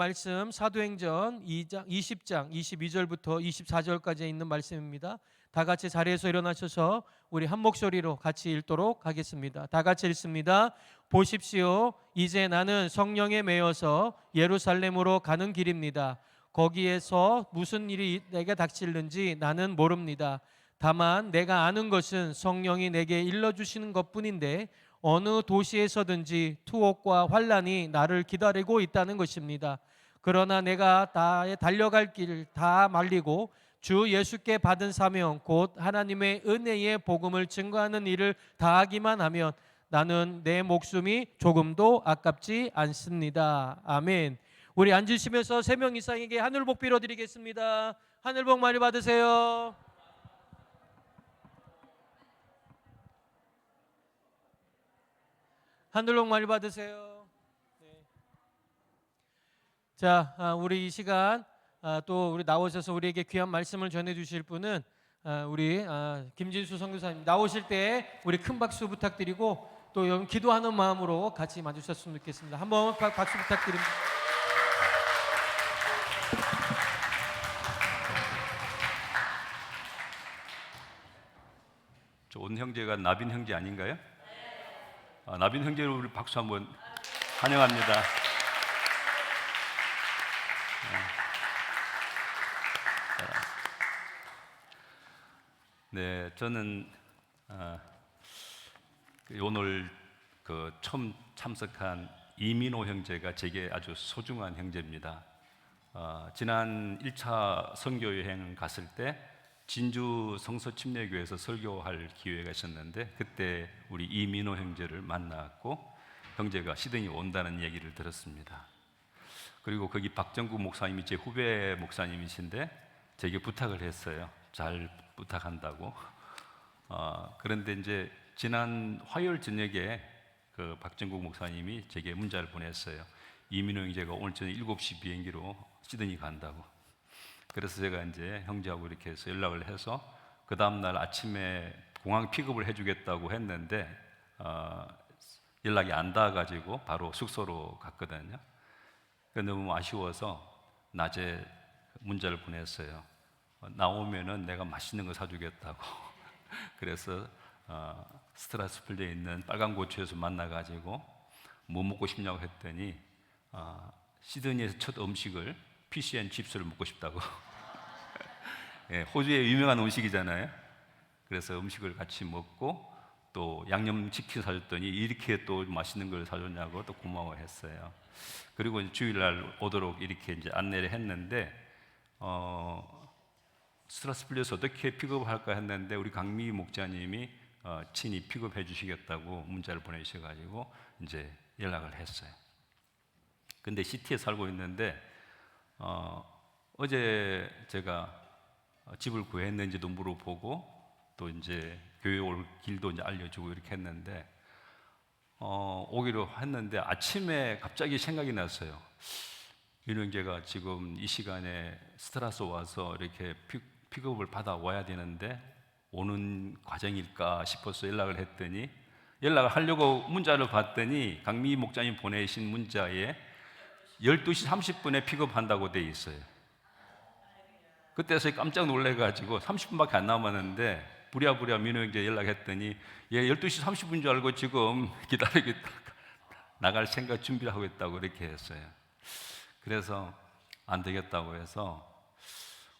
말씀 사도행전 2장 20장 22절부터 24절까지 있는 말씀입니다. 다 같이 자리에서 일어나셔서 우리 한 목소리로 같이 읽도록 하겠습니다. 다 같이 읽습니다. 보십시오. 이제 나는 성령에 매여서 예루살렘으로 가는 길입니다. 거기에서 무슨 일이 내게 닥칠는지 나는 모릅니다. 다만 내가 아는 것은 성령이 내게 일러주시는 것뿐인데 어느 도시에서든지 투옥과 환난이 나를 기다리고 있다는 것입니다. 그러나 내가 나의 달려갈 길 다 말리고 주 예수께 받은 사명 곧 하나님의 은혜의 복음을 증거하는 일을 다하기만 하면 나는 내 목숨이 조금도 아깝지 않습니다. 아멘. 우리 앉으시면서 3명 이상에게 하늘복 빌어드리겠습니다. 하늘복 많이 받으세요. 하늘복 많이 받으세요. 네. 자, 우리 이 시간 또 우리 나오셔서 우리에게 귀한 말씀을 전해주실 분은 우리 김진수 선교사님 나오실 때 우리 큰 박수 부탁드리고 또 여러분 기도하는 마음으로 같이 마주쳤으면 좋겠습니다. 한번 박수 부탁드립니다. 온 형제가 나빈 형제 아닌가요? 나빈 형제를 우리 박수 한번 환영합니다. 네, 저는 오늘 처음 참석한 이민호 형제가 제게 아주 소중한 형제입니다. 지난 1차 선교여행 갔을 때 진주 성서침례교회에서 설교할 기회가 있었는데 그때 우리 이민호 형제를 만났고 형제가 시드니 온다는 얘기를 들었습니다. 그리고 거기 박정구 목사님이 제 후배 목사님이신데 제게 부탁을 했어요. 잘 부탁한다고. 그런데 이제 지난 화요일 저녁에 그 박정국 목사님이 제게 문자를 보냈어요. 이민호 형제가 오늘 저녁 7시 비행기로 시드니 간다고. 그래서 제가 이제 형제하고 이렇게 해서 연락을 해서 그 다음날 아침에 공항 픽업을 해주겠다고 했는데 연락이 안 닿아가지고 바로 숙소로 갔거든요. 너무 아쉬워서 낮에 문자를 보냈어요. 나오면은 내가 맛있는 거 사주겠다고. 그래서 스트라스burg에 있는 빨간 고추에서 만나가지고 뭐 먹고 싶냐고 했더니 시드니에서 첫 음식을 피시앤칩스를 먹고 싶다고. 예, 호주의 유명한 음식이잖아요. 그래서 음식을 같이 먹고 또 양념치킨 사줬더니 이렇게 또 맛있는 걸 사줬냐고 또 고마워했어요. 그리고 주일날 오도록 이렇게 이제 안내를 했는데 스트라스burg에서 어떻게 픽업할까 했는데 우리 강미 목자님이 친히 픽업해 주시겠다고 문자를 보내주셔가지고 이제 연락을 했어요. 근데 시티에 살고 있는데 어제 제가 집을 구했는지도 물어보고 또 이제 교회 올 길도 이제 알려주고 이렇게 했는데 오기로 했는데 아침에 갑자기 생각이 났어요. 민호 형제가 지금 이 시간에 스트라스 와서 이렇게 픽업을 받아 와야 되는데 오는 과정일까 싶어서 연락을 했더니 연락을 하려고 문자를 봤더니 강미 목자님 보내신 문자에 12시 30분에 픽업한다고 돼 있어요. 그때서 깜짝 놀래가지고 30분밖에 안 남았는데 부랴부랴 민호 형제 연락했더니 얘 12시 30분 줄 알고 지금 기다리고 나갈 생각 준비를 하고 있다고 이렇게 했어요. 그래서 안 되겠다고 해서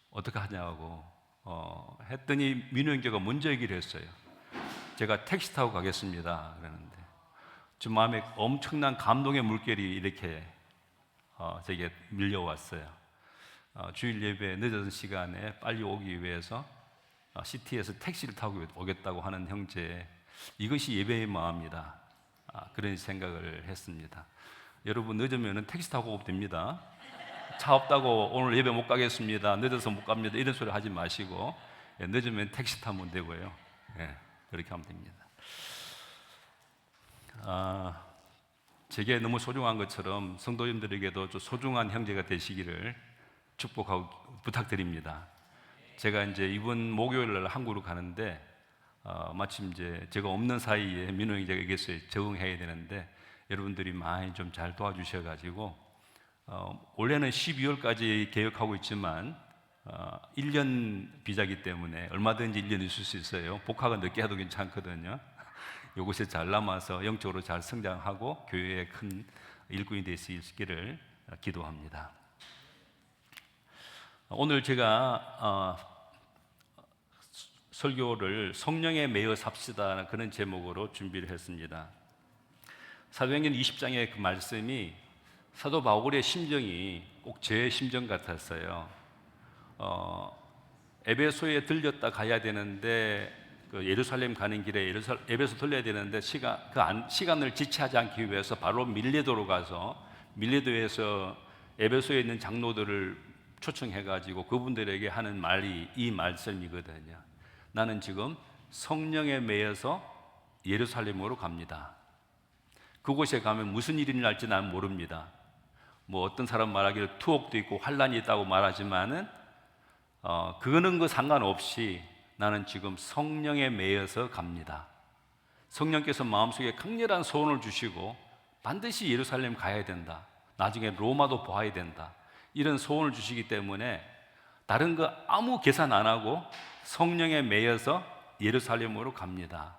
어떻게 하냐고 했더니 민호 형제가 먼저 얘기를 했어요. 제가 택시 타고 가겠습니다 그러는데 저 마음에 엄청난 감동의 물결이 이렇게 제게 밀려왔어요. 주일 예배 늦은 시간에 빨리 오기 위해서 시티에서 택시를 타고 오겠다고 하는 형제, 이것이 예배의 마음이다. 그런 생각을 했습니다. 여러분 늦으면 택시 타고 오면 됩니다. 차 없다고 오늘 예배 못 가겠습니다, 늦어서 못 갑니다, 이런 소리 하지 마시고 늦으면 택시 타면 되고요. 그렇게 하면 됩니다. 제게 너무 소중한 것처럼 성도님들에게도 좀 소중한 형제가 되시기를 축복하고 부탁드립니다. 제가 이제 이번 목요일 날 한국으로 가는데 마침 이제 제가 없는 사이에 민호 형제가 여기서 적응해야 되는데 여러분들이 많이 좀 잘 도와주셔가지고 올해는 12월까지 계획하고 있지만 1년 비자기 때문에 얼마든지 1년 있을 수 있어요. 복학은 늦게 해도 괜찮거든요. 이곳에 잘 남아서 영적으로 잘 성장하고 교회의 큰 일꾼이 될 수 있기를 기도합니다. 오늘 제가 설교를 성령에 매여 삽시다 그런 제목으로 준비를 했습니다. 사도행전 20장의 그 말씀이 사도 바울의 심정이 꼭 제 심정 같았어요. 에베소에 들렸다 가야 되는데 그 예루살렘 가는 길에 에베소 들려야 되는데 시간을 지체하지 않기 위해서 바로 밀레도로 가서 밀레도에서 에베소에 있는 장로들을 초청해가지고 그분들에게 하는 말이 이 말씀이거든요. 나는 지금 성령에 매여서 예루살렘으로 갑니다. 그곳에 가면 무슨 일이 날지 나는 모릅니다. 뭐 어떤 사람 말하기를 투옥도 있고 환란이 있다고 말하지만은 그거는 그 상관없이 나는 지금 성령에 매여서 갑니다. 성령께서 마음속에 강렬한 소원을 주시고 반드시 예루살렘 가야 된다. 나중에 로마도 보아야 된다. 이런 소원을 주시기 때문에 다른 거 아무 계산 안 하고 성령에 매여서 예루살렘으로 갑니다.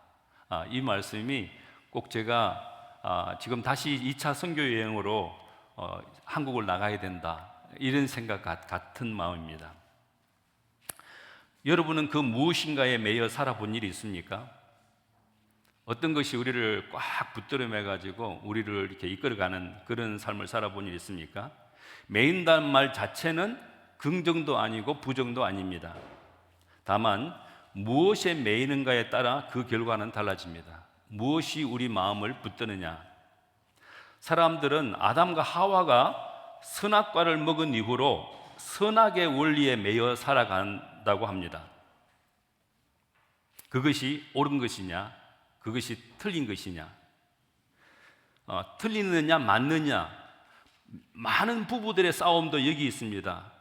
이 말씀이 꼭 제가 지금 다시 2차 선교 여행으로 한국을 나가야 된다. 이런 생각 같은 마음입니다. 여러분은 그 무엇인가에 매여 살아본 일이 있습니까? 어떤 것이 우리를 꽉 붙들어 매가지고 우리를 이렇게 이끌어가는 그런 삶을 살아본 일이 있습니까? 매인다는 말 자체는 긍정도 아니고 부정도 아닙니다. 다만 무엇에 매이는가에 따라 그 결과는 달라집니다. 무엇이 우리 마음을 붙드느냐. 사람들은 아담과 하와가 선악과를 먹은 이후로 선악의 원리에 매여 살아간다고 합니다. 그것이 옳은 것이냐, 그것이 틀린 것이냐, 틀리느냐 맞느냐. 많은 부부들의 싸움도 여기 있습니다.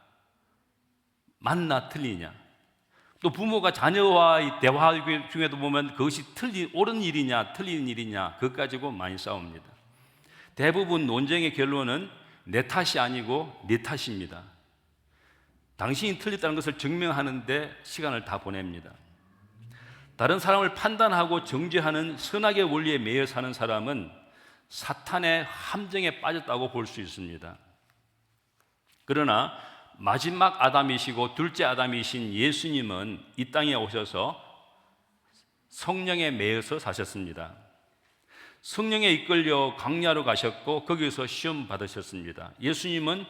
맞나 틀리냐. 또 부모가 자녀와의 대화 중에도 보면 그것이 옳은 일이냐 틀린 일이냐 그것 가지고 많이 싸웁니다. 대부분 논쟁의 결론은 내 탓이 아니고 네 탓입니다. 당신이 틀렸다는 것을 증명하는데 시간을 다 보냅니다. 다른 사람을 판단하고 정죄하는 선악의 원리에 매여 사는 사람은 사탄의 함정에 빠졌다고 볼 수 있습니다. 그러나 마지막 아담이시고 둘째 아담이신 예수님은 이 땅에 오셔서 성령에 매여서 사셨습니다. 성령에 이끌려 광야로 가셨고 거기서 시험 받으셨습니다. 예수님은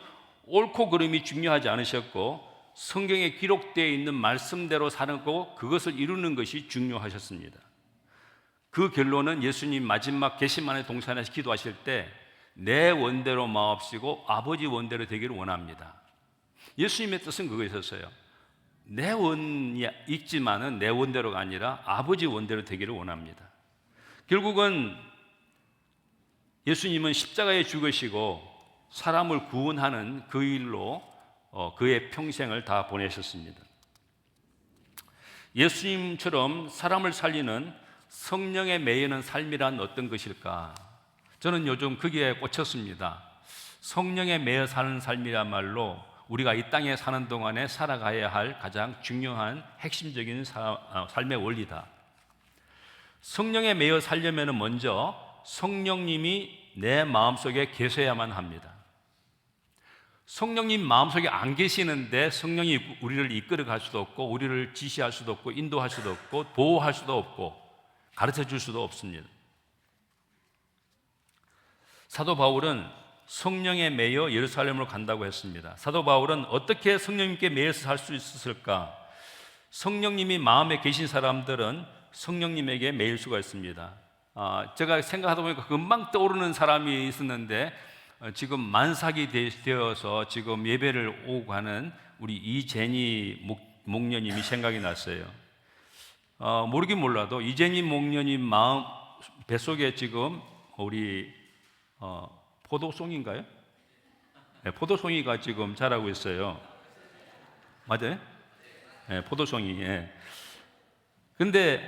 옳고 그름이 중요하지 않으셨고 성경에 기록되어 있는 말씀대로 사는 거 그것을 이루는 것이 중요하셨습니다. 그 결론은 예수님 마지막 겟세마네 동산에서 기도하실 때 내 원대로 마옵시고 아버지 원대로 되기를 원합니다. 예수님의 뜻은 그거였어요. 내 원이 있지만은 내 원대로가 아니라 아버지 원대로 되기를 원합니다. 결국은 예수님은 십자가에 죽으시고 사람을 구원하는 그 일로 그의 평생을 다 보내셨습니다. 예수님처럼 사람을 살리는 성령에 매이는 삶이란 어떤 것일까? 저는 요즘 거기에 꽂혔습니다. 성령에 매여 사는 삶이야말로 우리가 이 땅에 사는 동안에 살아가야 할 가장 중요한 핵심적인 삶의 원리다. 성령에 매여 살려면 먼저 성령님이 내 마음속에 계셔야만 합니다. 성령님 마음속에 안 계시는데 성령이 우리를 이끌어 갈 수도 없고 우리를 지시할 수도 없고 인도할 수도 없고 보호할 수도 없고 가르쳐 줄 수도 없습니다. 사도 바울은 성령에 매여 예루살렘으로 간다고 했습니다. 사도 바울은 어떻게 성령님께 매여서 살 수 있었을까? 성령님이 마음에 계신 사람들은 성령님에게 매일 수가 있습니다. 제가 생각하다 보니까 금방 떠오르는 사람이 있었는데 지금 만삭이 되어서 지금 예배를 오고 가는 우리 이제니 목녀님이 생각이 났어요. 모르긴 몰라도 이제니 목녀님 마음 뱃속에 지금 우리 포도송인가요? 네, 포도송이가 지금 자라고 있어요. 맞아요? 네, 포도송이. 예. 근데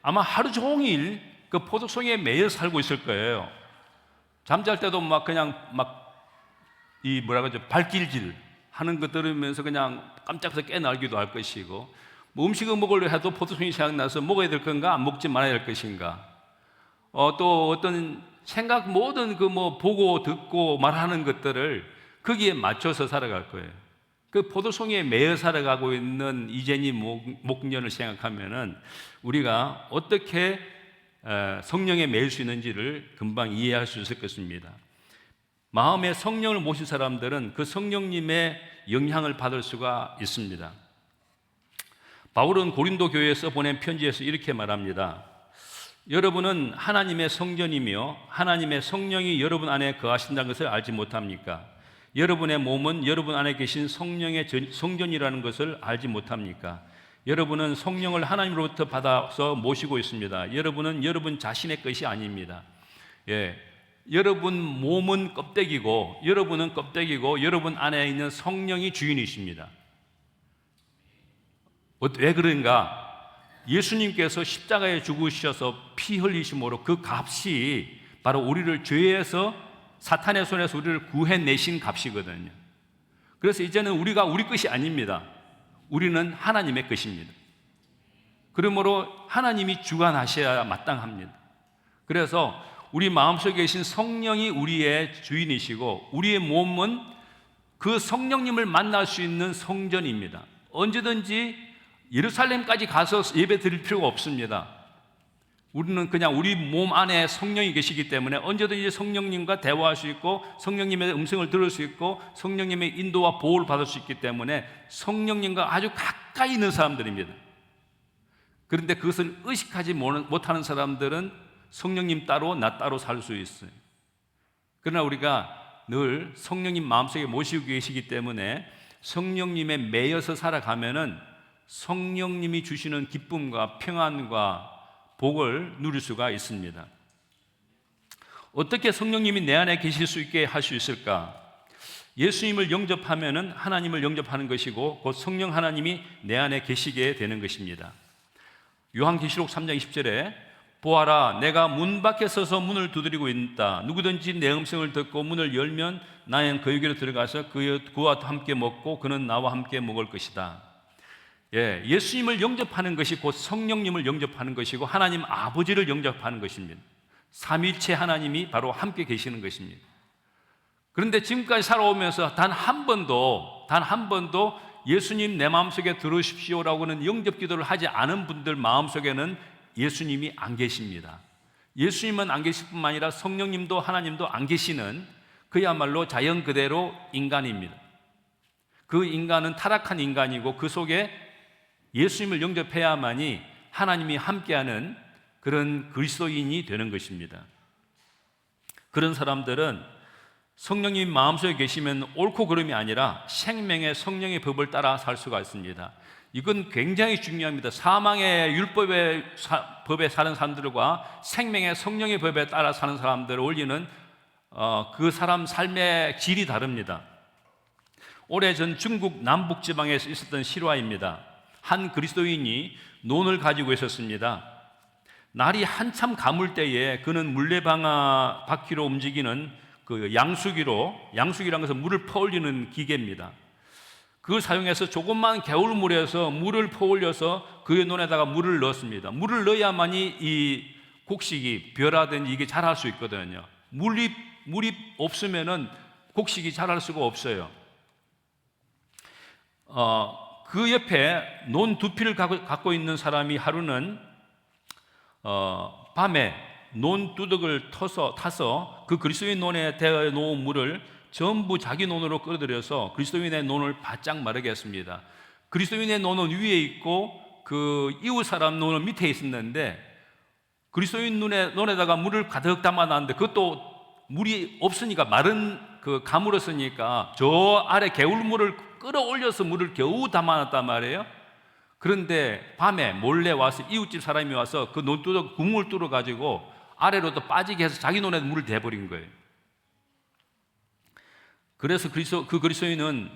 아마 하루 종일 그 포도송이에 매여 살고 있을 거예요. 잠잘 때도 막 그냥 막 이 뭐라 그러죠? 발길질 하는 것 들으면서 그냥 깜짝해서 깨날기도 할 것이고, 뭐 음식을 먹으려 해도 포도송이 생각나서 먹어야 될 건가 안 먹지 말아야 될 것인가, 또 어떤 생각 모든 그 뭐 보고 듣고 말하는 것들을 거기에 맞춰서 살아갈 거예요. 그 포도송이에 매여 살아가고 있는 이재니 목련을 생각하면은 우리가 어떻게 성령에 매일 수 있는지를 금방 이해할 수 있을 것입니다. 마음에 성령을 모신 사람들은 그 성령님의 영향을 받을 수가 있습니다. 바울은 고린도 교회에서 보낸 편지에서 이렇게 말합니다. 여러분은 하나님의 성전이며 하나님의 성령이 여러분 안에 거하신다는 것을 알지 못합니까? 여러분의 몸은 여러분 안에 계신 성령의 성전이라는 것을 알지 못합니까? 여러분은 성령을 하나님으로부터 받아서 모시고 있습니다. 여러분은 여러분 자신의 것이 아닙니다. 여러분 몸은 껍데기고, 여러분은 껍데기고, 여러분 안에 있는 성령이 주인이십니다. 왜 그런가? 예수님께서 십자가에 죽으셔서 피 흘리심으로 그 값이 바로 우리를 죄에서, 사탄의 손에서 우리를 구해내신 값이거든요. 그래서 이제는 우리가 우리 것이 아닙니다. 우리는 하나님의 것입니다. 그러므로 하나님이 주관하셔야 마땅합니다. 그래서 우리 마음속에 계신 성령이 우리의 주인이시고, 우리의 몸은 그 성령님을 만날 수 있는 성전입니다. 언제든지 예루살렘까지 가서 예배 드릴 필요가 없습니다. 우리는 그냥 우리 몸 안에 성령이 계시기 때문에 언제든지 성령님과 대화할 수 있고, 성령님의 음성을 들을 수 있고, 성령님의 인도와 보호를 받을 수 있기 때문에 성령님과 아주 가까이 있는 사람들입니다. 그런데 그것을 의식하지 못하는 사람들은 성령님 따로 나 따로 살 수 있어요. 그러나 우리가 늘 성령님 마음속에 모시고 계시기 때문에 성령님에 매여서 살아가면은 성령님이 주시는 기쁨과 평안과 복을 누릴 수가 있습니다. 어떻게 성령님이 내 안에 계실 수 있게 할 수 있을까? 예수님을 영접하면은 하나님을 영접하는 것이고, 곧 성령 하나님이 내 안에 계시게 되는 것입니다. 요한계시록 3장 20절에 보아라, 내가 문 밖에 서서 문을 두드리고 있다. 누구든지 내 음성을 듣고 문을 열면 나는 그에게로 들어가서 그와 함께 먹고 그는 나와 함께 먹을 것이다. 예수님을 영접하는 것이 곧 성령님을 영접하는 것이고, 하나님 아버지를 영접하는 것입니다. 삼위일체 하나님이 바로 함께 계시는 것입니다. 그런데 지금까지 살아오면서 단 한 번도 예수님 내 마음속에 들어오십시오라고는 영접 기도를 하지 않은 분들 마음속에는 예수님이 안 계십니다. 예수님은 안 계실 뿐만 아니라 성령님도 하나님도 안 계시는 그야말로 자연 그대로 인간입니다. 그 인간은 타락한 인간이고, 그 속에 예수님을 영접해야만이 하나님이 함께하는 그런 그리스도인이 되는 것입니다. 그런 사람들은 성령님 마음속에 계시면 옳고 그름이 아니라 생명의 성령의 법을 따라 살 수가 있습니다. 이건 굉장히 중요합니다. 사망의 율법의 법에 사는 사람들과 생명의 성령의 법에 따라 사는 사람들을 올리는 그 사람 삶의 질이 다릅니다. 오래전 중국 남북지방에서 있었던 실화입니다. 한 그리스도인이 논을 가지고 있었습니다. 날이 한참 가물 때에 그는 물레방아 바퀴로 움직이는 그 양수기라는 것은 물을 퍼올리는 기계입니다. 그걸 사용해서 조금만 개울물에서 물을 퍼올려서 그의 논에다가 물을 넣었습니다. 물을 넣어야만이 이 곡식이 벼라든지 이게 자랄 수 있거든요. 물이 없으면은 곡식이 자랄 수가 없어요. 그 옆에 논 두 필을 갖고 있는 사람이 하루는 밤에 논 두둑을 타서 그 그리스도인 논에 대어 놓은 물을 전부 자기 논으로 끌어들여서 그리스도인의 논을 바짝 마르게 했습니다. 그리스도인의 논은 위에 있고 그 이웃 사람 논은 밑에 있었는데, 그리스도인 논에다가 물을 가득 담아놨는데 그것도 물이 없으니까, 마른 그 가물었으니까 저 아래 개울물을 끌어올려서 물을 겨우 담아놨단 말이에요. 그런데 밤에 몰래 와서 이웃집 사람이 와서 그 논두둑 국물 뚫어 가지고 아래로 또 빠지게 해서 자기 논에 물을 대버린 거예요. 그래서 그 그리스도인은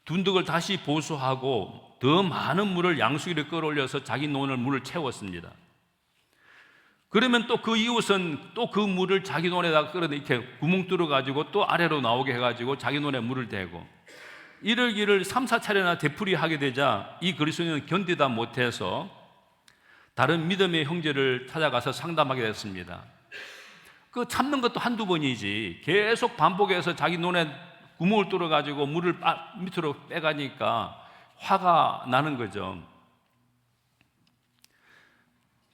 둔덕을 다시 보수하고 더 많은 물을 양수기를 끌어올려서 자기 논을 물을 채웠습니다. 그러면 또 그 이웃은 또 그 물을 자기 논에다가 끌어내 이렇게 구멍 뚫어 가지고 또 아래로 나오게 해 가지고 자기 논에 물을 대고, 이를 3, 4차례나 되풀이하게 되자 이 그리스도인은 견디다 못해서 다른 믿음의 형제를 찾아가서 상담하게 됐습니다. 그 참는 것도 한두 번이지 계속 반복해서 자기 논에 구멍을 뚫어 가지고 물을 밑으로 빼가니까 화가 나는 거죠.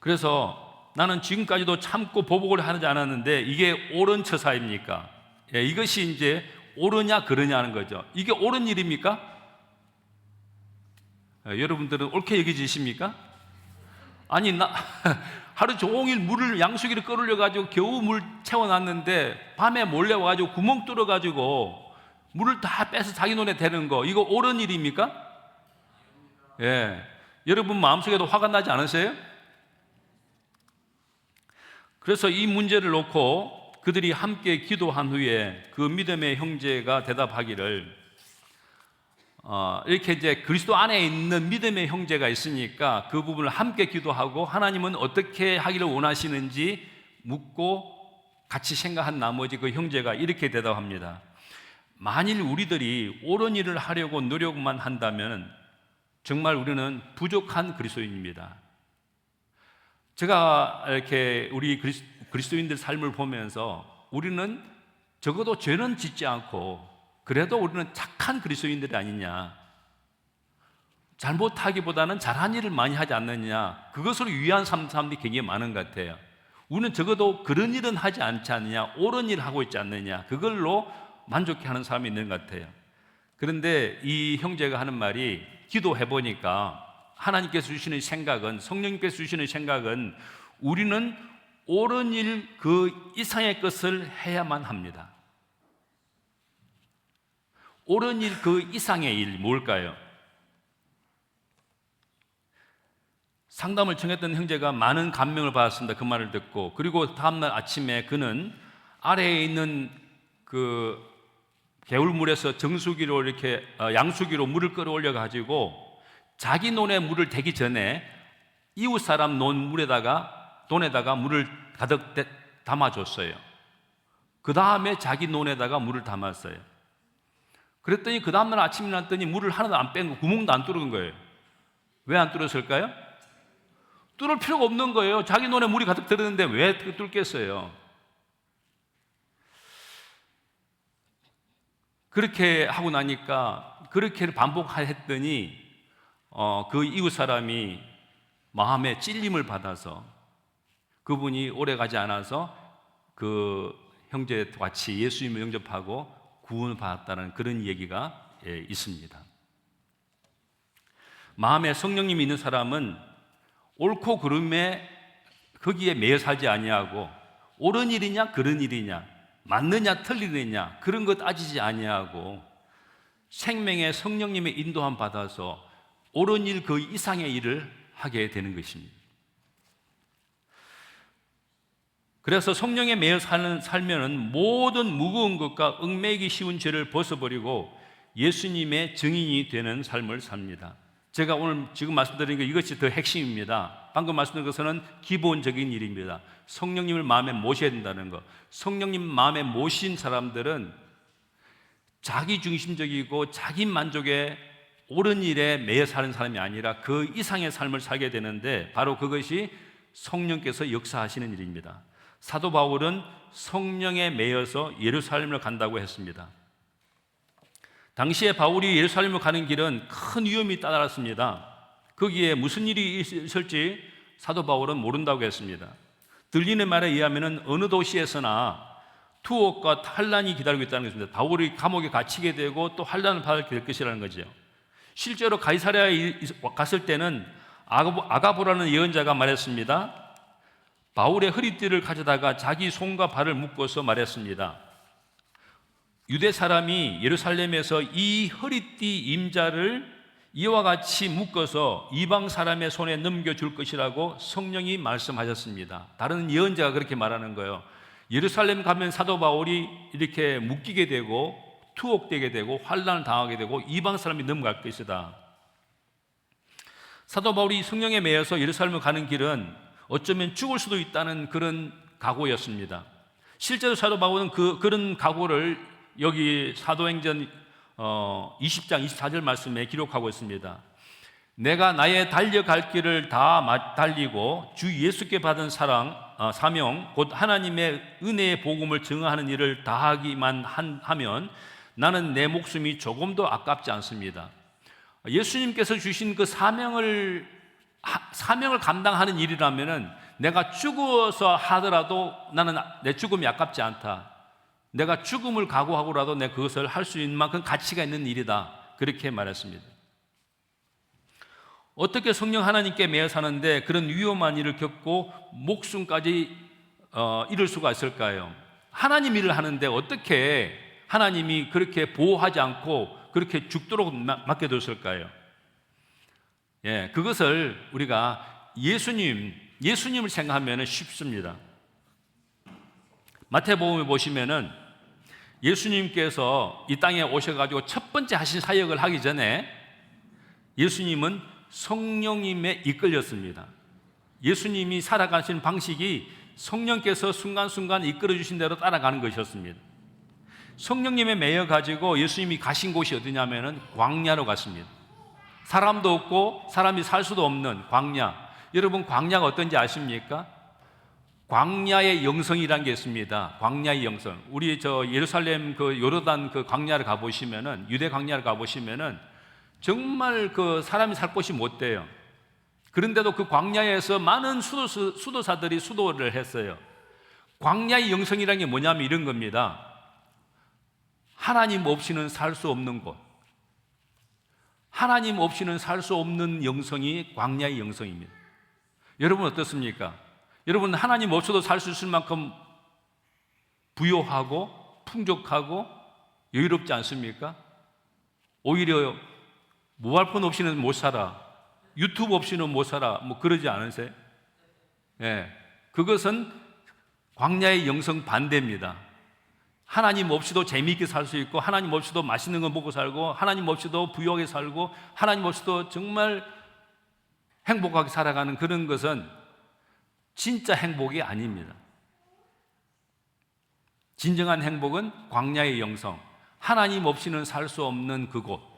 그래서 나는 지금까지도 참고 보복을 하지 않았는데 이게 옳은 처사입니까? 예, 이것이 이제 옳으냐 그러냐는 거죠. 이게 옳은 일입니까? 예, 여러분들은 옳게 여기지십니까? 아니 하루 종일 물을 양수기를 끌어올려 가지고 겨우 물 채워놨는데 밤에 몰래 와가지고 구멍 뚫어 가지고 물을 다 빼서 자기 논에 대는 거, 이거 옳은 일입니까? 예, 여러분 마음속에도 화가 나지 않으세요? 그래서 이 문제를 놓고 그들이 함께 기도한 후에 그 믿음의 형제가 대답하기를, 이렇게 이제 그리스도 안에 있는 믿음의 형제가 있으니까 그 부분을 함께 기도하고 하나님은 어떻게 하기를 원하시는지 묻고 같이 생각한 나머지 그 형제가 이렇게 대답합니다. 만일 우리들이 옳은 일을 하려고 노력만 한다면 정말 우리는 부족한 그리스도인입니다. 제가 이렇게 우리 그리스도인들 삶을 보면서 우리는 적어도 죄는 짓지 않고 그래도 우리는 착한 그리스도인들이 아니냐, 잘못하기보다는 잘한 일을 많이 하지 않느냐, 그것으로 위안 삼는 사람들이 굉장히 많은 것 같아요. 우리는 적어도 그런 일은 하지 않지 않느냐, 옳은 일을 하고 있지 않느냐, 그걸로 만족해하는 사람이 있는 것 같아요. 그런데 이 형제가 하는 말이, 기도해 보니까 하나님께서 주시는 생각은, 성령님께서 주시는 생각은 우리는 옳은 일 그 이상의 것을 해야만 합니다. 옳은 일 그 이상의 일 뭘까요? 상담을 청했던 형제가 많은 감명을 받았습니다. 그 말을 듣고. 그리고 다음날 아침에 그는 아래에 있는 그 개울물에서 정수기로 이렇게 양수기로 물을 끌어올려 가지고 자기 논에 물을 대기 전에 이웃 사람 논에다가 물을 가득 담아줬어요. 그 다음에 자기 논에다가 물을 담았어요. 그랬더니 그 다음날 아침에 났더니 물을 하나도 안 뺀 거, 구멍도 안 뚫은 거예요. 왜 안 뚫었을까요? 뚫을 필요가 없는 거예요. 자기 논에 물이 가득 들었는데 왜 뚫겠어요? 그렇게 하고 나니까, 그렇게 반복했더니 그 이웃 사람이 마음에 찔림을 받아서 그분이 오래 가지 않아서 그 형제와 같이 예수님을 영접하고 구원을 받았다는 그런 얘기가 있습니다. 마음에 성령님이 있는 사람은 옳고 그름에 거기에 매여 살지 아니하고, 옳은 일이냐 그런 일이냐, 맞느냐 틀리느냐 그런 것 따지지 아니하고 생명의 성령님의 인도함 받아서 옳은 일 그 이상의 일을 하게 되는 것입니다. 그래서 성령에 매여 살면은 모든 무거운 것과 얽매이기 쉬운 죄를 벗어버리고 예수님의 증인이 되는 삶을 삽니다. 제가 오늘 지금 말씀드린 것, 이것이 더 핵심입니다. 방금 말씀드린 것은 기본적인 일입니다. 성령님을 마음에 모셔야 된다는 것. 성령님 마음에 모신 사람들은 자기 중심적이고 자기 만족에 옳은 일에 매여 사는 사람이 아니라 그 이상의 삶을 살게 되는데, 바로 그것이 성령께서 역사하시는 일입니다. 사도 바울은 성령에 매여서 예루살렘을 간다고 했습니다. 당시에 바울이 예루살렘을 가는 길은 큰 위험이 따랐습니다. 거기에 무슨 일이 있을지 사도 바울은 모른다고 했습니다. 들리는 말에 의하면 어느 도시에서나 투옥과 환란이 기다리고 있다는 것입니다. 바울이 감옥에 갇히게 되고 또 환란을 받게 될 것이라는 거죠. 실제로 가이사랴에 갔을 때는 아가보라는 예언자가 말했습니다. 바울의 허리띠를 가져다가 자기 손과 발을 묶어서 말했습니다. 유대 사람이 예루살렘에서 이 허리띠 임자를 이와 같이 묶어서 이방 사람의 손에 넘겨줄 것이라고 성령이 말씀하셨습니다. 다른 예언자가 그렇게 말하는 거예요. 예루살렘 가면 사도 바울이 이렇게 묶이게 되고 투옥되게 되고 환난을 당하게 되고 이방 사람이 넘어갈 것이다. 사도 바울이 성령에 매여서 예루살렘을 가는 길은 어쩌면 죽을 수도 있다는 그런 각오였습니다. 실제로 사도 바울은 그런 각오를 여기 사도행전 20장 24절 말씀에 기록하고 있습니다. 내가 나의 달려갈 길을 다 달리고 주 예수께 받은 사명 곧 하나님의 은혜의 복음을 증언하는 일을 다하기만 하면 나는 내 목숨이 조금도 아깝지 않습니다. 예수님께서 주신 그 사명을 감당하는 일이라면은 내가 죽어서 하더라도 나는 내 죽음이 아깝지 않다. 내가 죽음을 각오하고라도 내 그것을 할 수 있는 만큼 가치가 있는 일이다. 그렇게 말했습니다. 어떻게 성령 하나님께 매여 사는데 그런 위험한 일을 겪고 목숨까지 잃을 수가 있을까요? 하나님 일을 하는데 어떻게 하나님이 그렇게 보호하지 않고 그렇게 죽도록 맡겨뒀을까요? 예, 그것을 우리가 예수님을 생각하면 쉽습니다. 마태복음에 보시면은 예수님께서 이 땅에 오셔가지고 첫 번째 하신 사역을 하기 전에 예수님은 성령님에 이끌렸습니다. 예수님이 살아가신 방식이 성령께서 순간순간 이끌어주신 대로 따라가는 것이었습니다. 성령님에 매여 가지고 예수님이 가신 곳이 어디냐면은 광야로 갔습니다. 사람도 없고 사람이 살 수도 없는 광야. 여러분 광야가 어떤지 아십니까? 광야의 영성이라는 게 있습니다. 광야의 영성. 우리 예루살렘 그 요르단 그 광야를 가 보시면은 유대 광야를 가 보시면은 정말 그 사람이 살 곳이 못 돼요. 그런데도 그 광야에서 많은 수도사들이 수도를 했어요. 광야의 영성이라는 게 뭐냐면 이런 겁니다. 하나님 없이는 살 수 없는 곳. 하나님 없이는 살 수 없는 영성이 광야의 영성입니다. 여러분 어떻습니까? 여러분 하나님 없어도 살 수 있을 만큼 부요하고 풍족하고 여유롭지 않습니까? 오히려 모바일폰 없이는 못 살아, 유튜브 없이는 못 살아, 뭐 그러지 않으세요? 예, 그것은 광야의 영성 반대입니다. 하나님 없이도 재미있게 살 수 있고 하나님 없이도 맛있는 거 먹고 살고 하나님 없이도 부유하게 살고 하나님 없이도 정말 행복하게 살아가는 그런 것은 진짜 행복이 아닙니다. 진정한 행복은 광야의 영성, 하나님 없이는 살 수 없는 그곳.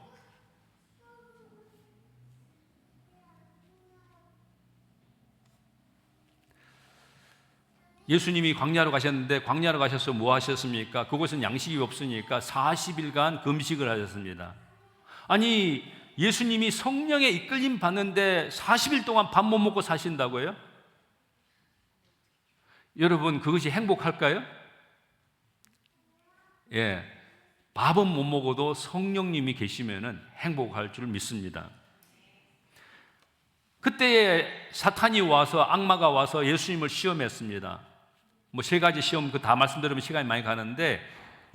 예수님이 광야로 가셨는데 광야로 가셔서 뭐 하셨습니까? 그곳은 양식이 없으니까 40일간 금식을 하셨습니다. 아니 예수님이 성령에 이끌림 받는데 40일 동안 밥 못 먹고 사신다고요? 여러분 그것이 행복할까요? 예, 밥은 못 먹어도 성령님이 계시면은 행복할 줄 믿습니다. 그때 사탄이 와서 악마가 와서 예수님을 시험했습니다. 뭐 세 가지 시험 그 다 말씀드리면 시간이 많이 가는데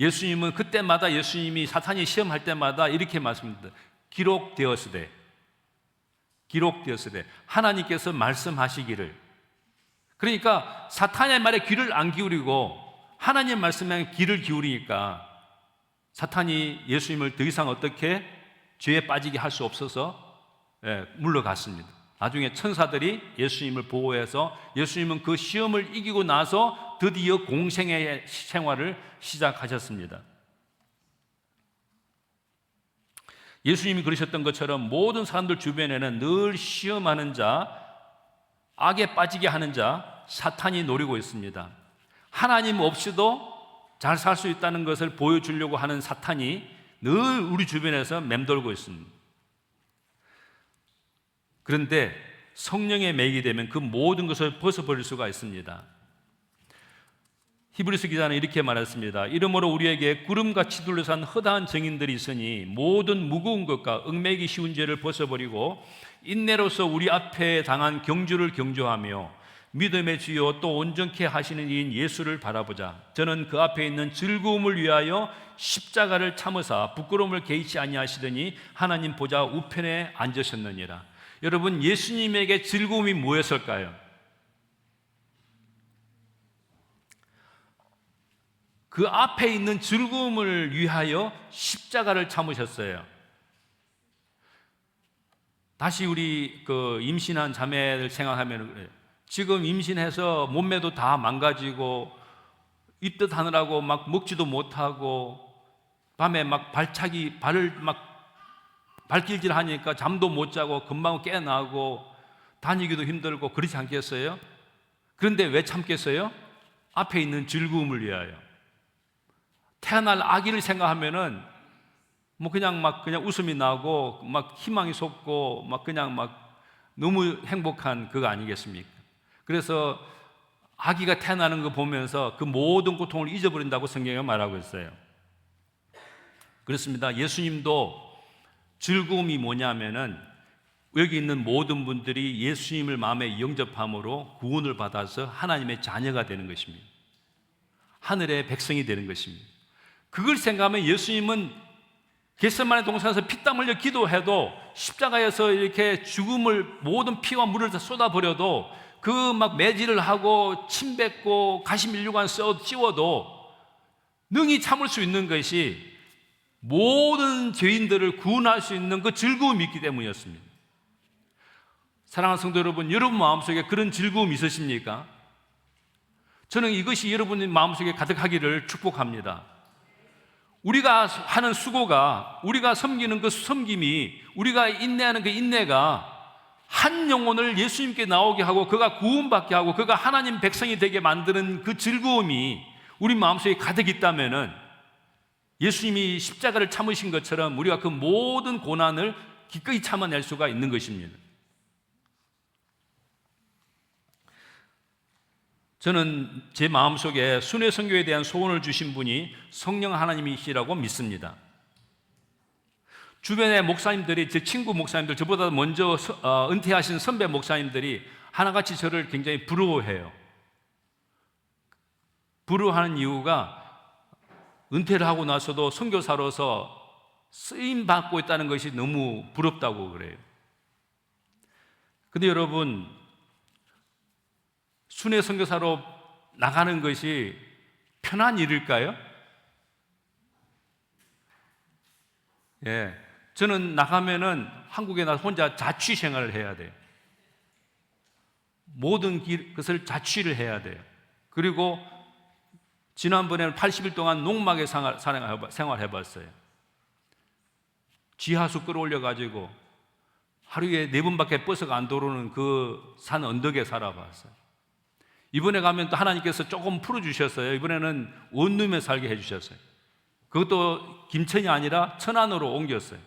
예수님은 그때마다 예수님이 사탄이 시험할 때마다 이렇게 말씀합니다. 기록되었으되 하나님께서 말씀하시기를. 그러니까 사탄의 말에 귀를 안 기울이고 하나님의 말씀에 귀를 기울이니까 사탄이 예수님을 더 이상 어떻게 죄에 빠지게 할 수 없어서 물러갔습니다. 나중에 천사들이 예수님을 보호해서 예수님은 그 시험을 이기고 나서 드디어 공생의 생활을 시작하셨습니다. 예수님이 그러셨던 것처럼 모든 사람들 주변에는 늘 시험하는 자, 악에 빠지게 하는 자, 사탄이 노리고 있습니다. 하나님 없이도 잘 살 수 있다는 것을 보여주려고 하는 사탄이 늘 우리 주변에서 맴돌고 있습니다. 그런데 성령에 매이게 되면 그 모든 것을 벗어버릴 수가 있습니다. 히브리서 기자는 이렇게 말했습니다. 이러므로 우리에게 구름같이 둘러싼 허다한 증인들이 있으니 모든 무거운 것과 얽매이기 쉬운 죄를 벗어버리고 인내로서 우리 앞에 당한 경주를 경주하며 믿음의 주요 또 온전케 하시는 이인 예수를 바라보자. 저는 그 앞에 있는 즐거움을 위하여 십자가를 참으사 부끄러움을 개의치 아니하시더니 하나님 보좌 우편에 앉으셨느니라. 여러분 예수님에게 즐거움이 뭐였을까요? 그 앞에 있는 즐거움을 위하여 십자가를 참으셨어요. 다시 우리 그 임신한 자매를 생각하면 그래요. 지금 임신해서 몸매도 다 망가지고 입덧 하느라고 막 먹지도 못하고 밤에 막 발을 막 발길질 하니까 잠도 못 자고 금방 깨나고 다니기도 힘들고 그렇지 않겠어요? 그런데 왜 참겠어요? 앞에 있는 즐거움을 위하여. 태어날 아기를 생각하면은 뭐 그냥 웃음이 나고 막 희망이 솟고 막 그냥 막 너무 행복한 그거 아니겠습니까? 그래서 아기가 태어나는 거 보면서 그 모든 고통을 잊어버린다고 성경에 말하고 있어요. 그렇습니다. 예수님도 즐거움이 뭐냐면은 여기 있는 모든 분들이 예수님을 마음에 영접함으로 구원을 받아서 하나님의 자녀가 되는 것입니다. 하늘의 백성이 되는 것입니다. 그걸 생각하면 예수님은 겟세마네 동산에서 피땀 흘려 기도해도 십자가에서 이렇게 죽음을 모든 피와 물을 다 쏟아버려도 그 막 매질을 하고 침 뱉고 가시밀류관 씌워도 능히 참을 수 있는 것이 모든 죄인들을 구원할 수 있는 그 즐거움이 있기 때문이었습니다. 사랑하는 성도 여러분, 여러분 마음속에 그런 즐거움이 있으십니까? 저는 이것이 여러분의 마음속에 가득하기를 축복합니다. 우리가 하는 수고가, 우리가 섬기는 그 섬김이, 우리가 인내하는 그 인내가 한 영혼을 예수님께 나오게 하고 그가 구원받게 하고 그가 하나님 백성이 되게 만드는 그 즐거움이 우리 마음속에 가득 있다면은 예수님이 십자가를 참으신 것처럼 우리가 그 모든 고난을 기꺼이 참아낼 수가 있는 것입니다. 저는 제 마음속에 순회 선교에 대한 소원을 주신 분이 성령 하나님이시라고 믿습니다. 주변의 목사님들이, 제 친구 목사님들, 저보다 먼저 은퇴하신 선배 목사님들이 하나같이 저를 굉장히 부러워해요. 부러워하는 이유가 은퇴를 하고 나서도 선교사로서 쓰임 받고 있다는 것이 너무 부럽다고 그래요. 근데 여러분, 순회 선교사로 나가는 것이 편한 일일까요? 예, 저는 나가면은 한국에 나서 혼자 자취 생활을 해야 돼요. 모든 것을 자취를 해야 돼요. 그리고 지난번에는 80일 동안 농막에 생활해봤어요. 지하수 끌어올려가지고 하루에 4번밖에 버스가 안 들어오는 그 산 언덕에 살아봤어요. 이번에 가면 또 하나님께서 조금 풀어주셨어요. 이번에는 원룸에 살게 해주셨어요. 그것도 김천이 아니라 천안으로 옮겼어요.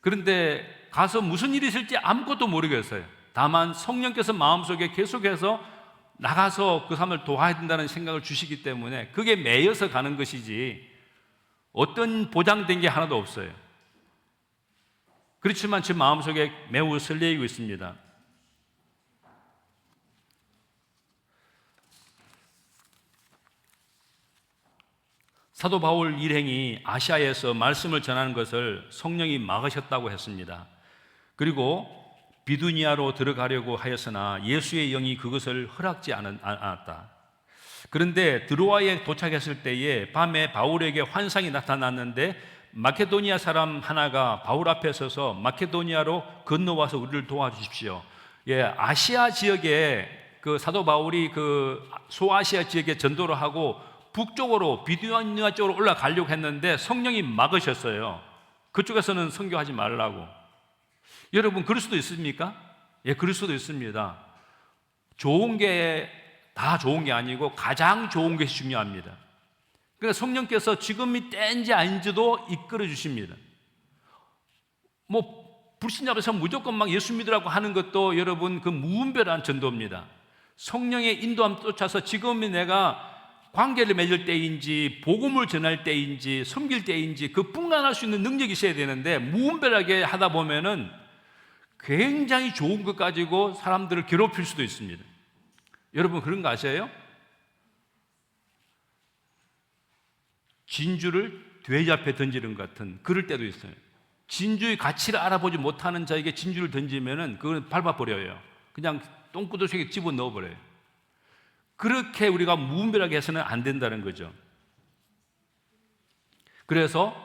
그런데 가서 무슨 일이 있을지 아무것도 모르겠어요. 다만 성령께서 마음속에 계속해서 나가서 그 삶을 도와야 된다는 생각을 주시기 때문에 그게 매여서 가는 것이지 어떤 보장된 게 하나도 없어요. 그렇지만 제 마음속에 매우 설레이고 있습니다. 사도 바울 일행이 아시아에서 말씀을 전하는 것을 성령이 막으셨다고 했습니다. 그리고 비두니아로 들어가려고 하였으나 예수의 영이 그것을 허락지 않았다. 그런데 드로아에 도착했을 때에 밤에 바울에게 환상이 나타났는데 마케도니아 사람 하나가 바울 앞에 서서 마케도니아로 건너와서 우리를 도와주십시오. 예, 아시아 지역에 그 사도 바울이 그 소아시아 지역에 전도를 하고 북쪽으로 비두니아 쪽으로 올라가려고 했는데 성령이 막으셨어요. 그쪽에서는 선교하지 말라고. 여러분 그럴 수도 있습니까? 예, 그럴 수도 있습니다. 좋은 게 다 좋은 게 아니고 가장 좋은 것이 중요합니다. 그러니까 성령께서 지금이 때인지 아닌지도 이끌어 주십니다. 뭐 불신자로서 무조건 막 예수 믿으라고 하는 것도 여러분 그 무분별한 전도입니다. 성령의 인도함 쫓아서 지금이 내가 관계를 맺을 때인지 복음을 전할 때인지 섬길 때인지 그 분간할 수 있는 능력이 있어야 되는데 무분별하게 하다 보면은 굉장히 좋은 것 가지고 사람들을 괴롭힐 수도 있습니다. 여러분 그런 거 아세요? 진주를 돼지 앞에 던지는 것 같은 그럴 때도 있어요. 진주의 가치를 알아보지 못하는 자에게 진주를 던지면은 그건 밟아버려요. 그냥 똥구들 속에 집어넣어버려요. 그렇게 우리가 무분별하게 해서는 안 된다는 거죠. 그래서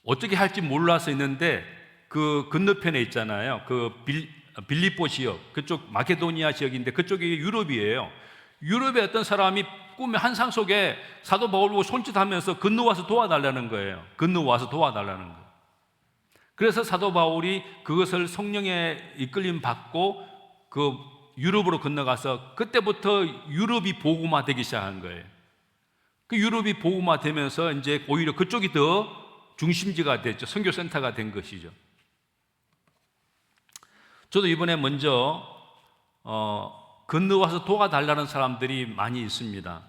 어떻게 할지 몰라서 있는데 그 건너편에 있잖아요. 그 빌립보 지역, 그쪽 마케도니아 지역인데 그쪽이 유럽이에요. 유럽의 어떤 사람이 꿈의 환상 속에 사도 바울을 보고 손짓하면서 건너와서 도와달라는 거예요. 건너와서 도와달라는 거예요. 그래서 사도 바울이 그것을 성령의 이끌림 받고 그 유럽으로 건너가서 그때부터 유럽이 복음화 되기 시작한 거예요. 그 유럽이 복음화 되면서 이제 오히려 그쪽이 더 중심지가 됐죠. 선교센터가 된 것이죠. 저도 이번에 먼저 건너와서 도와달라는 사람들이 많이 있습니다.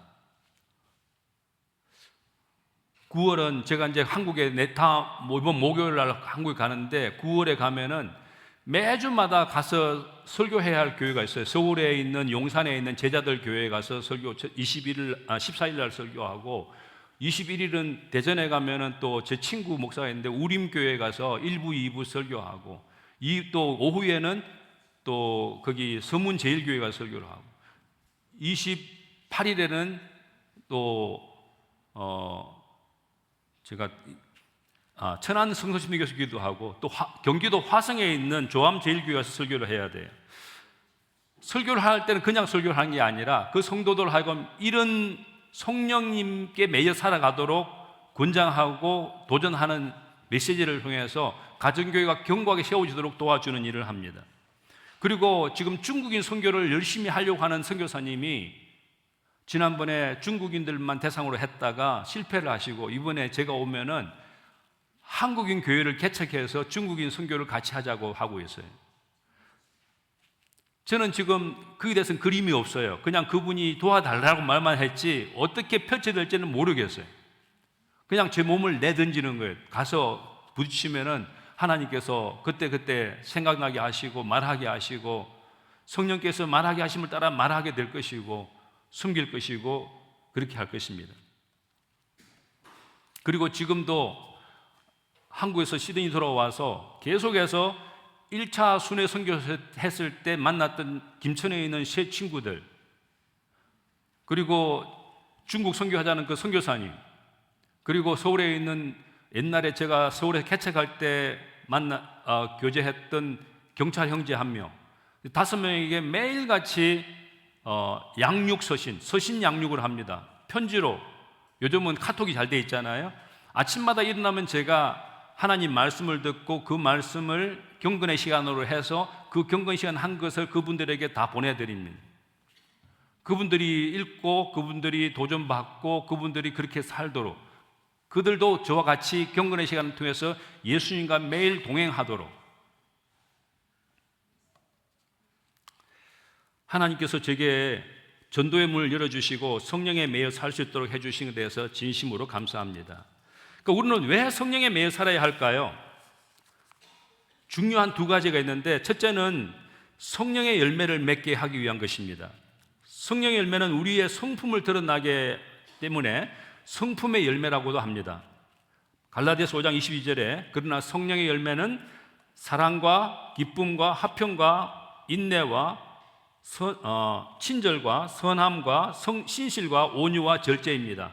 9월은 제가 이제 한국에 이번 목요일 날 한국에 가는데 9월에 가면은 매주마다 가서 설교해야 할 교회가 있어요. 서울에 있는 용산에 있는 제자들 교회에 가서 설교 14일 날 설교하고 21일은 대전에 가면은 또 제 친구 목사가 있는데 우림 교회에 가서 1부, 2부 설교하고 또 오후에는 또 거기 서문 제일교회 가서 설교를 하고 28일에는 또 제가 천안 성서신비교에서 기도하고 또 경기도 화성에 있는 조암 제일교회 가서 설교를 해야 돼요. 설교를 할 때는 그냥 설교를 하는 게 아니라 그 성도들 하여금 이런 성령님께 매여 살아가도록 권장하고 도전하는 메시지를 통해서 가정교회가 견고하게 세워지도록 도와주는 일을 합니다. 그리고 지금 중국인 선교를 열심히 하려고 하는 선교사님이 지난번에 중국인들만 대상으로 했다가 실패를 하시고 이번에 제가 오면은 한국인 교회를 개척해서 중국인 선교를 같이 하자고 하고 있어요. 저는 지금 그에 대해서는 그림이 없어요. 그냥 그분이 도와달라고 말만 했지 어떻게 펼쳐질지는 모르겠어요. 그냥 제 몸을 내던지는 거예요. 가서 부딪히면은 하나님께서 그때 생각나게 하시고 말하게 하시고 성령께서 말하게 하심을 따라 말하게 될 것이고 숨길 것이고 그렇게 할 것입니다. 그리고 지금도 한국에서 시드니 돌아와서 계속해서 1차 순회 선교 했을 때 만났던 김천에 있는 세 친구들, 그리고 중국 선교하자는 그 선교사님, 그리고 서울에 있는 옛날에 제가 서울에 개척할 때 교제했던 경찰 형제 한 명, 5명에게 매일같이 서신 양육을 합니다. 편지로. 요즘은 카톡이 잘 돼 있잖아요. 아침마다 일어나면 제가 하나님 말씀을 듣고 그 말씀을 경건의 시간으로 해서 그 경건 시간 한 것을 그분들에게 다 보내드립니다. 그분들이 읽고 그분들이 도전받고 그분들이 그렇게 살도록 그들도 저와 같이 경건의 시간을 통해서 예수님과 매일 동행하도록 하나님께서 제게 전도의 문을 열어주시고 성령에 매여 살 수 있도록 해주신 것에 대해서 진심으로 감사합니다. 그러니까 우리는 왜 성령에 매여 살아야 할까요? 중요한 두 가지가 있는데 첫째는 성령의 열매를 맺게 하기 위한 것입니다. 성령의 열매는 우리의 성품을 드러나게 때문에 성품의 열매라고도 합니다. 갈라디아서 5장 22절에 그러나 성령의 열매는 사랑과 기쁨과 화평과 인내와 친절과 선함과 신실과 온유와 절제입니다.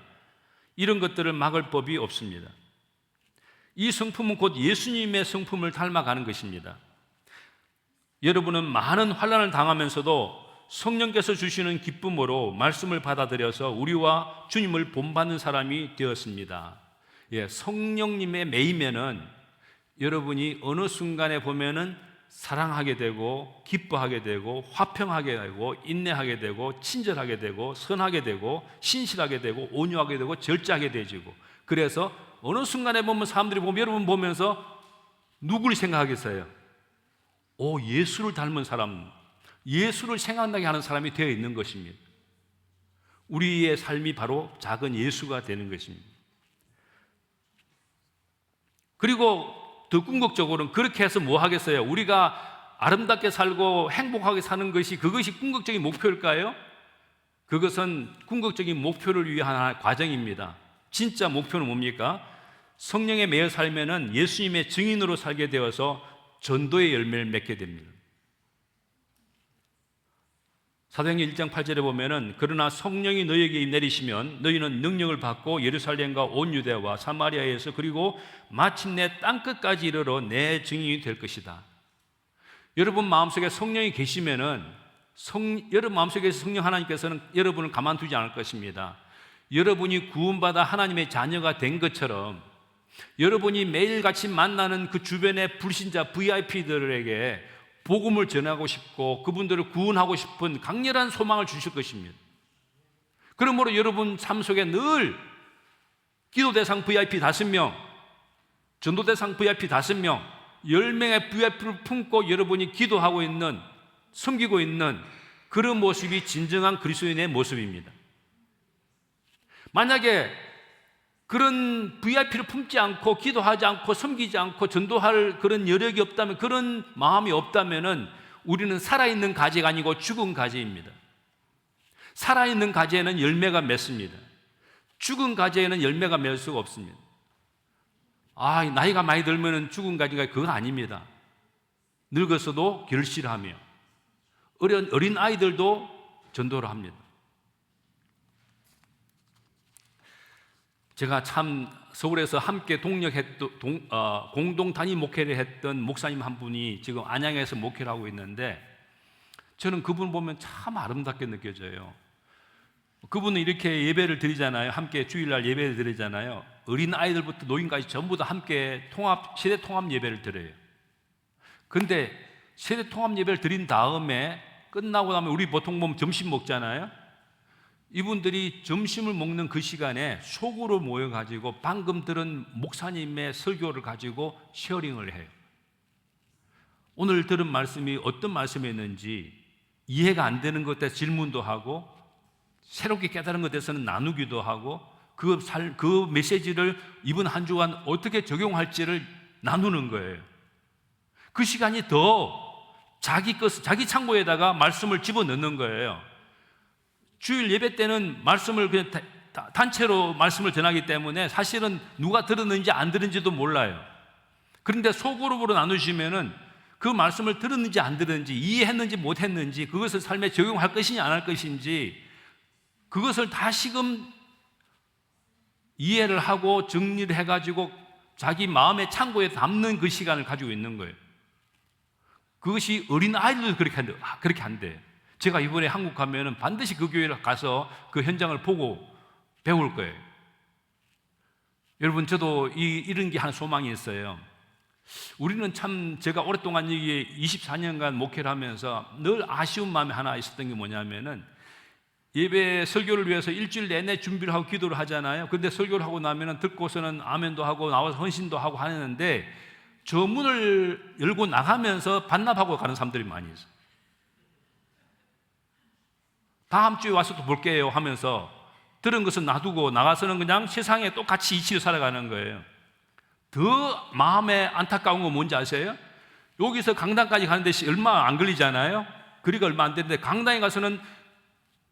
이런 것들을 막을 법이 없습니다. 이 성품은 곧 예수님의 성품을 닮아가는 것입니다. 여러분은 많은 환난을 당하면서도 성령께서 주시는 기쁨으로 말씀을 받아들여서 우리와 주님을 본받는 사람이 되었습니다. 성령님의 매이면은 여러분이 어느 순간에 보면은 사랑하게 되고 기뻐하게 되고 화평하게 되고 인내하게 되고 친절하게 되고 선하게 되고 신실하게 되고 온유하게 되고 절제하게 되지고 그래서 어느 순간에 보면 사람들이 보면 여러분 보면서 누구를 생각하겠어요? 예수를 닮은 사람, 예수를 생각나게 하는 사람이 되어 있는 것입니다. 우리의 삶이 바로 작은 예수가 되는 것입니다. 그리고 더 궁극적으로는 그렇게 해서 뭐 하겠어요? 우리가 아름답게 살고 행복하게 사는 것이 그것이 궁극적인 목표일까요? 그것은 궁극적인 목표를 위한 과정입니다. 진짜 목표는 뭡니까? 성령에 매여 살면은 예수님의 증인으로 살게 되어서 전도의 열매를 맺게 됩니다. 사도행전 1장 8절에 보면은 그러나 성령이 너희에게 내리시면 너희는 능력을 받고 예루살렘과 온 유대와 사마리아에서 그리고 마침내 땅끝까지 이르러 내 증인이 될 것이다. 여러분 마음속에 성령이 계시면은 여러분 마음속에 성령 하나님께서는 여러분을 가만두지 않을 것입니다. 여러분이 구원받아 하나님의 자녀가 된 것처럼 여러분이 매일같이 만나는 그 주변의 불신자 VIP들에게 복음을 전하고 싶고 그분들을 구원하고 싶은 강렬한 소망을 주실 것입니다. 그러므로 여러분 삶 속에 늘 기도 대상 VIP 5명, 전도 대상 VIP 5명, 10명의 VIP를 품고 여러분이 기도하고 있는, 섬기고 있는 그런 모습이 진정한 그리스도인의 모습입니다. 만약에 그런 VIP를 품지 않고 기도하지 않고 섬기지 않고 전도할 그런 여력이 없다면, 그런 마음이 없다면은 우리는 살아있는 가지가 아니고 죽은 가지입니다. 살아있는 가지에는 열매가 맺습니다. 죽은 가지에는 열매가 맺을 수가 없습니다. 나이가 많이 들면은 죽은 가지가 그거 아닙니다. 늙어서도 결실하며 어린 아이들도 전도를 합니다. 제가 참 서울에서 함께 공동 단위 목회를 했던 목사님 한 분이 지금 안양에서 목회를 하고 있는데, 저는 그분 보면 참 아름답게 느껴져요. 그분은 이렇게 예배를 드리잖아요. 함께 주일날 예배를 드리잖아요. 어린 아이들부터 노인까지 전부 다 함께 세대 통합 예배를 드려요. 근데 세대 통합 예배를 드린 다음에 끝나고 나면 우리 보통 보면 점심 먹잖아요. 이분들이 점심을 먹는 그 시간에 속으로 모여가지고 방금 들은 목사님의 설교를 가지고 쉐어링을 해요. 오늘 들은 말씀이 어떤 말씀이었는지 이해가 안 되는 것에 질문도 하고, 새롭게 깨달은 것에 대해서는 나누기도 하고, 그 메시지를 이번 한 주간 어떻게 적용할지를 나누는 거예요. 그 시간이 더 자기 창고에다가 말씀을 집어넣는 거예요. 주일 예배 때는 말씀을 그냥 단체로 말씀을 전하기 때문에 사실은 누가 들었는지 안 들었는지도 몰라요. 그런데 소그룹으로 나누시면은 그 말씀을 들었는지 안 들었는지, 이해했는지 못 했는지, 그것을 삶에 적용할 것인지 안 할 것인지, 그것을 다시금 이해를 하고 정리를 해가지고 자기 마음의 창고에 담는 그 시간을 가지고 있는 거예요. 그것이 어린 아이들도 그렇게 한대요. 제가 이번에 한국 가면은 반드시 그 교회를 가서 그 현장을 보고 배울 거예요. 여러분, 저도 이런 게 한 소망이 있어요. 우리는 참, 제가 오랫동안 여기에 24년간 목회를 하면서 늘 아쉬운 마음이 하나 있었던 게 뭐냐면은, 예배 설교를 위해서 일주일 내내 준비를 하고 기도를 하잖아요. 근데 설교를 하고 나면은 듣고서는 아멘도 하고 나와서 헌신도 하고 하는데, 저 문을 열고 나가면서 반납하고 가는 사람들이 많이 있어요. 다음 주에 와서 또 볼게요 하면서 들은 것은 놔두고 나가서는 그냥 세상에 똑같이 이치로 살아가는 거예요. 더 마음에 안타까운 건 뭔지 아세요? 여기서 강당까지 가는데 얼마 안 걸리잖아요. 거리가 얼마 안 되는데 강당에 가서는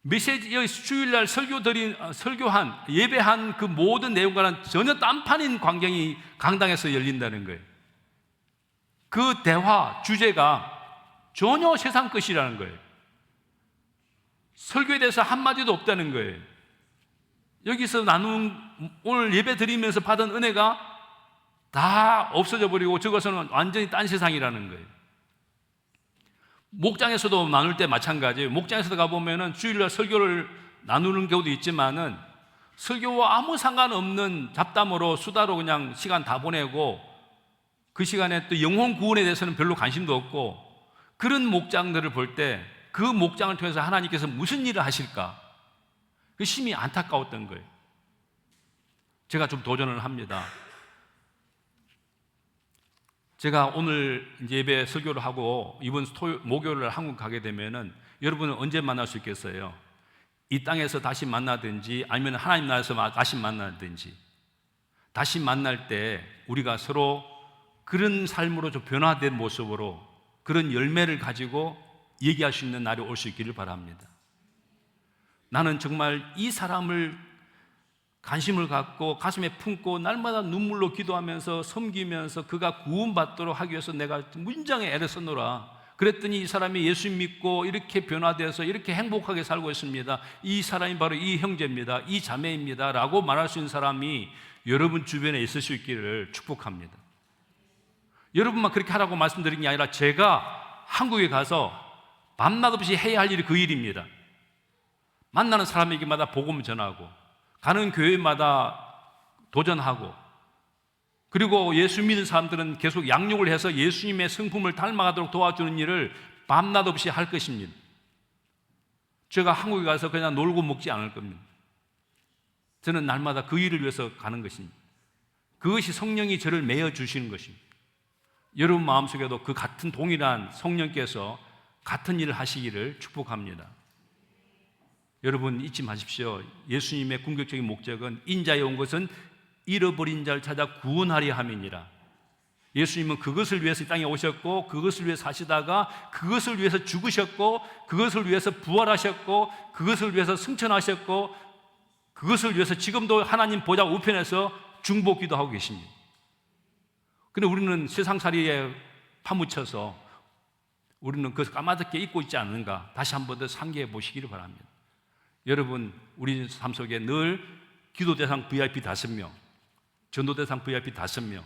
여기 주일날 설교한 예배한 그 모든 내용과는 전혀 딴판인 광경이 강당에서 열린다는 거예요. 그 대화 주제가 전혀 세상 것이라는 거예요. 설교에 대해서 한마디도 없다는 거예요. 여기서 오늘 예배 드리면서 받은 은혜가 다 없어져 버리고 저것은 완전히 딴 세상이라는 거예요. 목장에서도 나눌 때 마찬가지예요. 목장에서도 가보면은 주일날 설교를 나누는 경우도 있지만은 설교와 아무 상관없는 잡담으로 수다로 그냥 시간 다 보내고, 그 시간에 또 영혼 구원에 대해서는 별로 관심도 없고, 그런 목장들을 볼 때 그 목장을 통해서 하나님께서 무슨 일을 하실까? 그 심히 안타까웠던 거예요. 제가 좀 도전을 합니다. 제가 오늘 이제 예배 설교를 하고 이번 목요일날 한국 가게 되면은 여러분은 언제 만날 수 있겠어요? 이 땅에서 다시 만나든지 아니면 하나님 나라에서 다시 만나든지, 다시 만날 때 우리가 서로 그런 삶으로 좀 변화된 모습으로 그런 열매를 가지고 얘기할 수 있는 날이 올 수 있기를 바랍니다. 나는 정말 이 사람을 관심을 갖고 가슴에 품고 날마다 눈물로 기도하면서 섬기면서 그가 구원받도록 하기 위해서 내가 문장에 애를 썼노라. 그랬더니 이 사람이 예수 믿고 이렇게 변화되어서 이렇게 행복하게 살고 있습니다. 이 사람이 바로 이 형제입니다. 이 자매입니다. 라고 말할 수 있는 사람이 여러분 주변에 있을 수 있기를 축복합니다. 여러분만 그렇게 하라고 말씀드린 게 아니라 제가 한국에 가서 밤낮 없이 해야 할 일이 그 일입니다. 만나는 사람에게마다 복음을 전하고 가는 교회마다 도전하고, 그리고 예수 믿는 사람들은 계속 양육을 해서 예수님의 성품을 닮아가도록 도와주는 일을 밤낮 없이 할 것입니다. 제가 한국에 가서 그냥 놀고 먹지 않을 겁니다. 저는 날마다 그 일을 위해서 가는 것입니다. 그것이 성령이 저를 매어 주시는 것입니다. 여러분 마음속에도 그 같은 동일한 성령께서 같은 일을 하시기를 축복합니다. 여러분 잊지 마십시오. 예수님의 궁극적인 목적은 인자에 온 것은 잃어버린 자를 찾아 구원하려 함이니라. 예수님은 그것을 위해서 이 땅에 오셨고, 그것을 위해서 사시다가 그것을 위해서 죽으셨고, 그것을 위해서 부활하셨고, 그것을 위해서 승천하셨고, 그것을 위해서 지금도 하나님 보좌 우편에서 중보기도 하고 계십니다. 그런데 우리는 세상살이에 파묻혀서 우리는 그것을 까마득히 잊고 있지 않는가, 다시 한 번 더 상기해 보시기를 바랍니다. 여러분, 우리 삶 속에 늘 기도 대상 VIP 5명, 전도 대상 VIP 5명,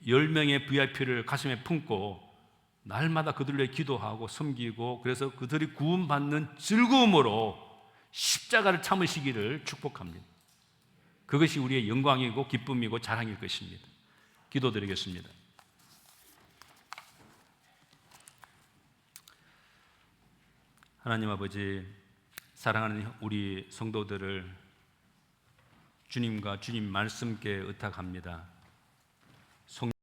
10명의 VIP를 가슴에 품고 날마다 그들을 위해 기도하고 섬기고, 그래서 그들이 구원받는 즐거움으로 십자가를 참으시기를 축복합니다. 그것이 우리의 영광이고 기쁨이고 자랑일 것입니다. 기도드리겠습니다. 하나님 아버지, 사랑하는 우리 성도들을 주님과 주님 말씀께 의탁합니다.